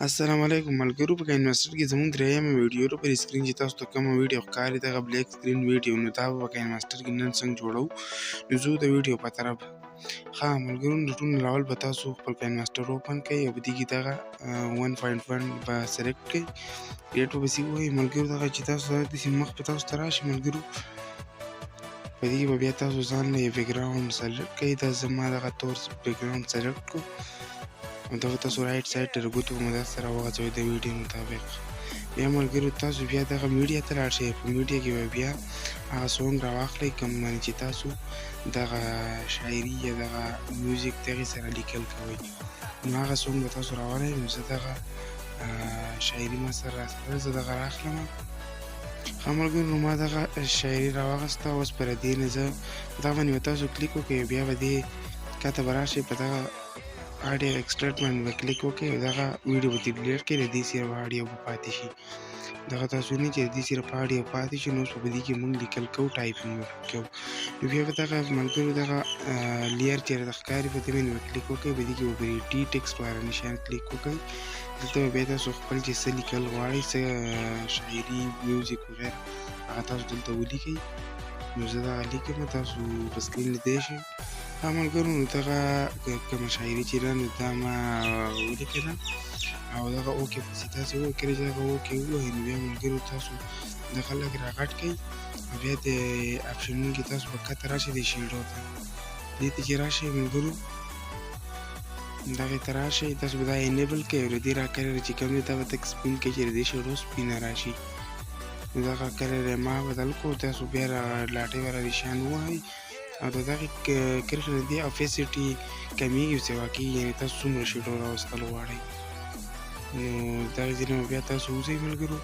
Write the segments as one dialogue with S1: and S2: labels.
S1: السلام علیکم ملګرو. په کاینماستر کې زموږ درېیمه ویډیو په اسکرین چې تاسو ته کومه ویډیو ښکاري دغه بلیک سکرین ویډیو، نو دا به په کاینماستر کې نن څنګه جوړو. نو ځو د ویډیو په طرف. ښه ملګرو، د ټول اول به تاسو خپل کاینماستر اوپن کړئ او په دې کې دغه 1.1 به سلیکټ کړئ. ډیټ به پسې ووایي ملګرو. دغه چې تاسو داسې مخ په تاسو ته راشي ملګرو، په دې کې به بیا تاسو ځان له یو بیکګراوند سلیکټ کړئ. دا زما دغه تور بیکګراوند سلیکټ کړو او دغه تاسو رایټ سایډ ته د ګوتو په مدد سره وغځوئ د ویډیو مطابق. بیا ملګرو تاسو بیا دغه میډیا ته لاړ شئ. په میډیا کې به بیا هغه سونګ راواخلئ کوم باندې چې تاسو دغه شاعري یا دغه میوزیک دغې سره لیکل کوئ. نو هغه سونګ به تاسو راولئ. نو زه دغه شاعري ما سره راسره زه دغه راخلم. ښه ملګرو، نو ما دغه شاعري راواخیسته. اوس پر دې نه زه په دغه باندې به تاسو کلیک وکړئ. بیا به دې کته به راشئ، په دغه آډیو ایکسټرټ باندې به کلیک وکړئ او دغه ویډیو به ډیلیټ کړئ. د دې صرف آډیو به پاتې شي. دغه تاسو وینئ چې د دې صرف آډیو پاتې شي. نو اوس په دې کې موږ لیکل کوو، ټایپینګ به کوو. نو بیا به دغه ملګرو دغه لیر چې راته ښکاري په دې باندې به کلیک وکړئ. په دې کې به په ټي ټکسټ والا نشان کلیک وکړئ. دلته به بیا تاسو خپل چې څه لیکل غواړئ، څه شاعري میوزیک وغیره، هغه تاسو دلته ولیکئ. نو زه دغه لیکم، تاسو په سکرین لیدلی شئ. ښه ملګرو، نو دغه کومه شاعري چې ده نو دا ما ولیکله او دغه اوکې پسې تاسې وکړئ. چې دغه اوکې ووهئ نو بیا ملګرو تاسو دغه لږ راغټ کړئ او بیا د اپشنونو کې تاسو په کته راشئ د شیډو ته. دې ته چې راشئ ملګرو، دغې ته راشئ، تاسو به دا انیبل کړئ او د دې را کلر چې کوم دی دا به تک سپین کړئ چې د دې شیډو سپینه راشي. نو دغه کلر یې ما بدل کړو. تاسو بیا لاټۍ والا نشان ووهئ او د دغې کرښې نه دې اپیسټي کمیږي، سوا کېږي، یعنې تاسو څومره شیډو راوستل غواړئ. نو دغې ځای نه بیا تاسو وځئ ملګرو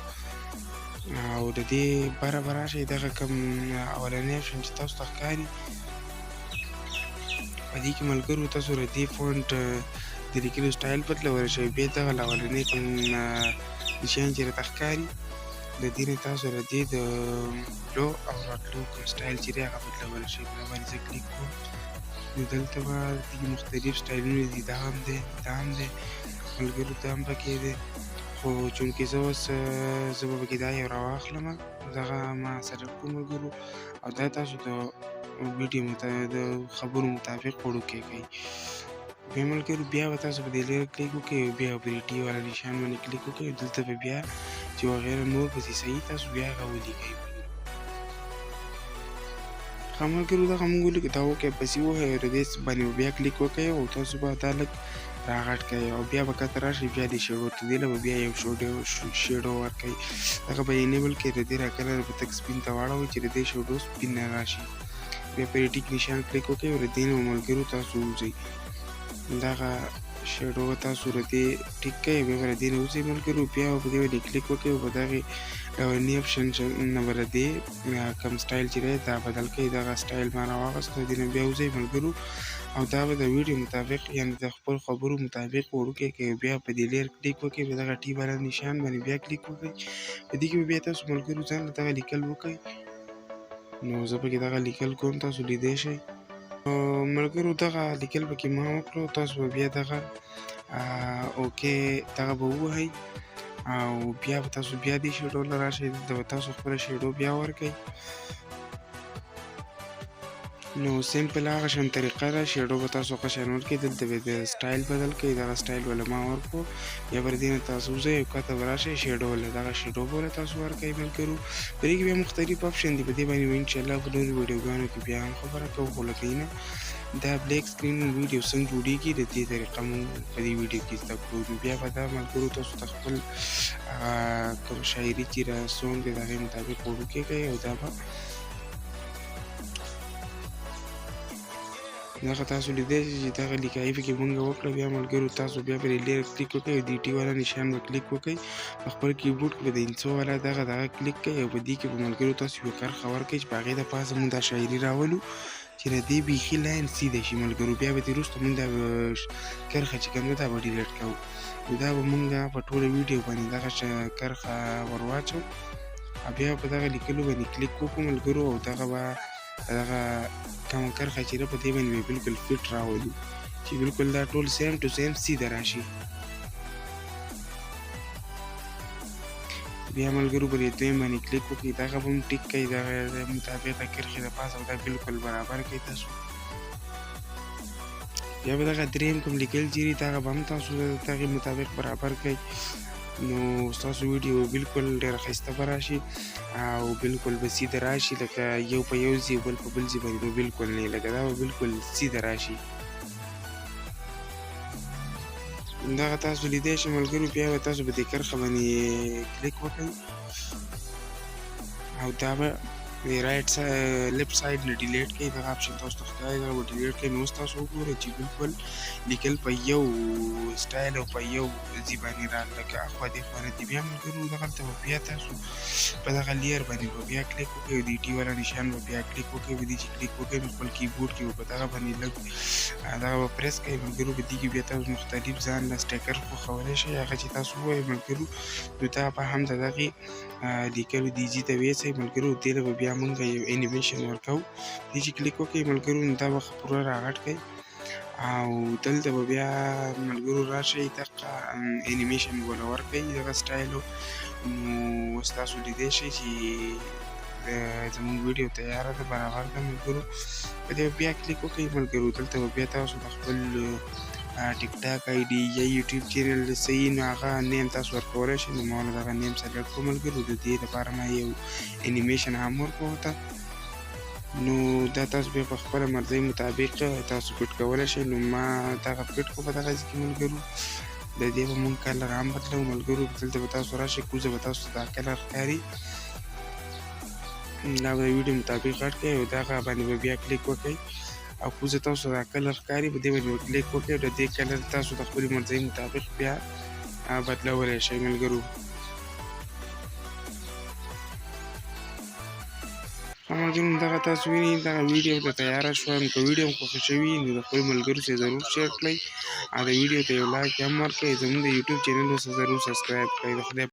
S1: او د دې بره به راشئ. دغه کوم اولنی اپشن چې تاسو ته ښکاري په دې کې ملګرو تاسو د دې فونټ د لیکلو سټایل بدلولی شئ. بیا دغه اولنی کوم نشان چې راته ښکاري د دې نه تاسو د دې د تلو او راتلو کوم سټایل چې دی هغه بدلولی شئ. په دا باندې زه کلیک کوم. نو دلته به دې مختلف سټایلونه دي. دا هم دی، دا هم دی ملګرو، دا هم پکې دی. خو چونکې زه اوس زه به پکې دا یو راواخلم، دغه ما سلیکټ کړو ملګرو او دا تاسو د ویډیو د خبرو مطابق وړوکی کړئ. بیا ملګرو بیا به تاسو په دې لیر کلیک وکړئ او بیا په ټي والا نشان باندې کلیک وکړئ. دلته به بیا چې وغیره نور پسې صحیح تاسو بیا هغه ولیکئ. ښه ملګرو، دغه موږ ولیکو. دا اوکې پسې ووهئ او د دې باندې به بیا کلیک وکړئ او تاسو به دا لږ راغټ کړئ او بیا به کته راشئ. بیا دې شیډو ته دې له به بیا یو شیډو ورکړئ. دغه به انیبل کړئ. د دې را کلر به تک سپین ته واړوئ چې د دې شیډو سپین نه راشي. بیا په ټیک نشان کلیک وکړئ او د دې نه ملګرو تاسو وځئ. دغه شیډو به تاسو د دې ټیک کړئ. بیا به د دې نه وځئ ملګرو. بیا به په دې باندې کلیک وکړئ او په دغې اولني اپشن نه به د دې کوم سټایل چې دی دا بدل کړئ. دغه سټایل ما راواخیست. د دې نه بیا وځئ ملګرو او دا به د ویډیو مطابق یعنې د خپل خبرو مطابق وړوکی کړئ. بیا په دې لیر کلیک وکړئ. په دغه ټي والا نشان باندې بیا کلیک وکړئ. په دې کې به بیا تاسو ملګرو ځان له دغه لیکل وکړئ. نو زه پکې دغه لیکل کوم، تاسو لیدی شئ. ملګرو دغه لیکل پکې ما وکړو. تاسو به بیا دغه اوکې دغه به ووهئ او بیا به تاسو بیا دې شیډو له راشئ. دلته به تاسو خپله شیډو بیا ورکئ. نو سمپل هغه شان طریقه ده. شیډو به تاسو هغه شان ورکئ. دلته به د سټایل بدل کړئ. دغه سټایل به له ما ورکړو. بیا به د دې نه تاسو وځئ او کته به راشئ. شیډو له دغه شیډو به له تاسو ورکئ ملګرو. په دې کې بیا مختلف اپشن دي. په دې باندې به انشاءالله په نورو ویډیوګانو کې بیا هم خبره کوو. خو لکه نه دا بلیک سکرین ویډیو څنګه جوړېږي د دې طریقه مونږ په دې ویډیو کې زده کړو. نو بیا به دا ملګرو تاسو ته خپل کوم شاعري چې را سونګ دی د هغې مطابق وړوکی کړئ او دا به دغه تاسو لیدی شئ چې دغه لیکایي پکې مونږ وکړه. بیا ملګرو تاسو بیا پرې لیر کلیک وکړئ او د ټي والا نشان به کلیک وکړئ. په خپل کیبورډ کې به د انسو والا دغه کلیک کړئ او په دې کې به ملګرو تاسو یوه کرښه ورکړئ چې په هغې د پاسه مونږ دا شاعري راولو چې د دې بیخي لاین سیده شي ملګرو. بیا به دې وروسته مونږ دا کرښه چې کوم ده دا به ډیلیټ کوو. نو دا به مونږ په ټوله ویډیو باندې دغه کرښه ور واچوو او بیا په دغه لیکلو باندې کلیک وکړو ملګرو او دغه به دغه کومه کرښه چې ده په دې باندې به بلکل فټ راولو چې بلکل دا ټول سیم ټو سیم سیده راشي. بیا ملګرو په دې دویم باندې کلیک وکړئ، دغه به هم ټیک کړئ، دغه مطابق د کرښې د پاسه به دا بالکل برابر کړئ تاسو. بیا به دغه دریم کوم لیکل چیرې دغه به هم تاسو د دغې مطابق برابر کړئ، نو ستاسو ویډیو بالکل ډېره ښایسته به راشي او بالکل به سیده راشي، لکه یو په یو ځي بل په بل ځي باندې به بالکل نه، لکه دا به بالکل سیده راشي. دغه تاسو لیدی شئ ملګرو. بیا به تاسو په دې کرښه باندې کلیک وکړئ او دا به رایټ لیفټ سایډ نه ډیلیټ کړئ، دغه اپشن تاسو ته ښکاري، دغه به ډیلیټ کړئ. نو اوس تاسو وګورئ چې بالکل لیکل په یو سټایل او په یو ځي باندې راغله، لکه اخوا دېخوا نه دي. بیا ملګرو دغلته به بیا تاسو په دغه لیر باندې به بیا کلیک وکړئ، د ټي والا نشان به بیا کلیک وکړئ، په دې چې کلیک وکړئ نو خپل کیبورډ کې به په دغه باندې لږ دغه به پریس کړئ ملګرو. په دې کې بیا تاسو مختلف ځان له سټیکر خوښولی شئ، هغه چې تاسو ووایئ ملګرو، نو دا به هم د دغې لیکلو دې ځي ته ویسئ ملګرو. دې له به بیا مونږ یو انیمیشن ورکوو، دې چې کلیک وکړئ ملګرو نو دا به پوره راغټ کړئ او دلته به بیا ملګرو راشئ دغه انیمیشن به له ورکړئ دغه سټایلو. نو اوس تاسو لیدی شئ چې زموږ ویډیو تیاره ده، برابر ده ملګرو. په دې بیا کلیک وکړئ ملګرو، دلته به بیا تاسو د خپل ټیک ټاک آی ډي یا یوټیوب چینل صحیح نو هغه نیم تاسو ورکولی شئ. نو ما له دغه نیم سلیکټ کړو ملګرو، د دې لپاره ما یو انیمیشن هم ورکړو ته، نو دا تاسو بیا په خپله مرضۍ مطابق تاسو فټ کولی شئ. نو ما دغه فټ کړو په دغه ځای کې ملګرو. د دې به مونږ کلر هم بدلوو ملګرو، دلته به تاسو راشئ، کوزه به تاسو ته دا کلر ښکاري، دا به د ویډیو مطابق غټ کړئ او دغه باندې به بیا کلیک وکړئ او کوزه تاسو دا کلر ښکاري، په دې باندې به کلیک وکړئ، د دې کلر تاسو د خپلې مرضۍ مطابق بیا بدلولی شئ ملګرو. ښه ملګرو دغه تاسو وینئ دغه ویډیو ته تیاره شوه. نو که ویډیو مو خوښه شوي نو د خپلو ملګرو سره ضرور شیر کړئ او د ویډیو ته یو لایک هم ورکړئ. زموږ د یوټیوب چینل ورسره ضرور سبسکرایب کړئ. د خدای